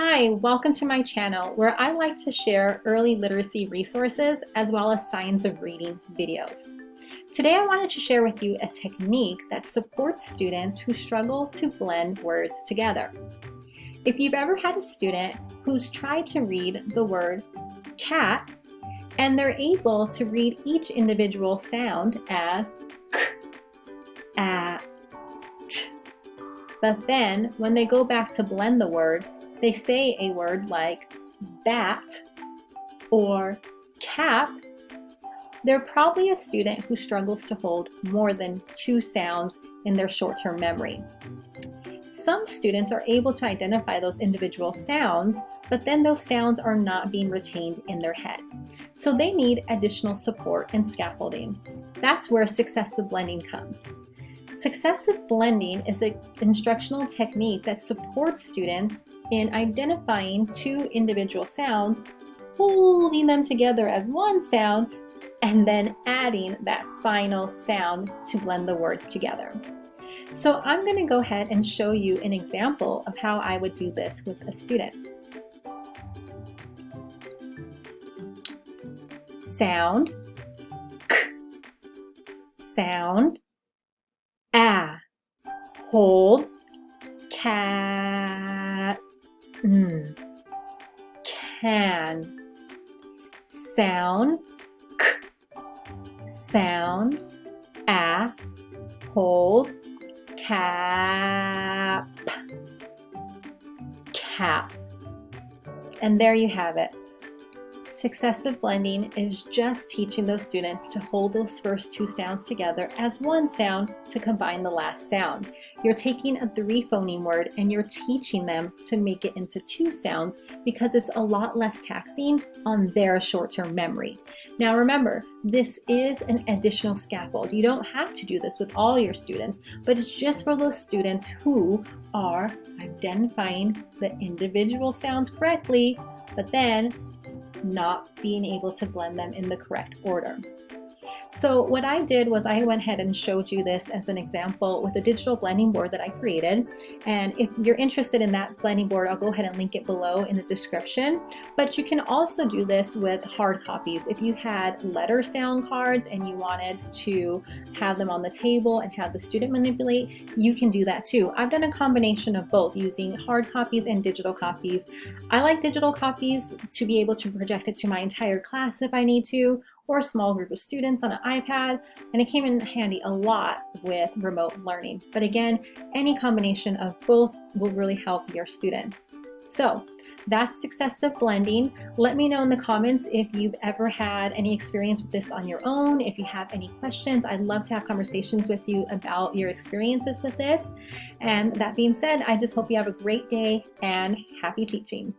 Hi, welcome to my channel where I like to share early literacy resources as well as science of reading videos. Today I wanted to share with you a technique that supports students who struggle to blend words together. If you've ever had a student who's tried to read the word cat and they're able to read each individual sound as k, a, t, but then when they go back to blend the word, they say a word like bat or cap, they're probably a student who struggles to hold more than two sounds in their short-term memory. Some students are able to identify those individual sounds, but then those sounds are not being retained in their head. So they need additional support and scaffolding. That's where successive blending comes. Successive blending is an instructional technique that supports students in identifying two individual sounds, holding them together as one sound, and then adding that final sound to blend the word together. So I'm going to go ahead and show you an example of how I would do this with a student. Sound k, sound a, hold cat, can, sound k, sound a, hold cap, cap. And there you have it. Successive blending is just teaching those students to hold those first two sounds together as one sound to combine the last sound. You're taking a three phoneme word and you're teaching them to make it into two sounds because it's a lot less taxing on their short-term memory. Now remember, this is an additional scaffold. You don't have to do this with all your students, but it's just for those students who are identifying the individual sounds correctly, but then not being able to blend them in the correct order. So what I did was I went ahead and showed you this as an example with a digital blending board that I created. And if you're interested in that blending board, I'll go ahead and link it below in the description. But you can also do this with hard copies. If you had letter sound cards and you wanted to have them on the table and have the student manipulate, you can do that too. I've done a combination of both using hard copies and digital copies. I like digital copies to be able to project it to my entire class if I need to, or a small group of students on an iPad, and it came in handy a lot with remote learning. But again, any combination of both will really help your students. So that's successive blending. Let me know in the comments if you've ever had any experience with this on your own. If you have any questions, I'd love to have conversations with you about your experiences with this. And that being said, I just hope you have a great day and happy teaching.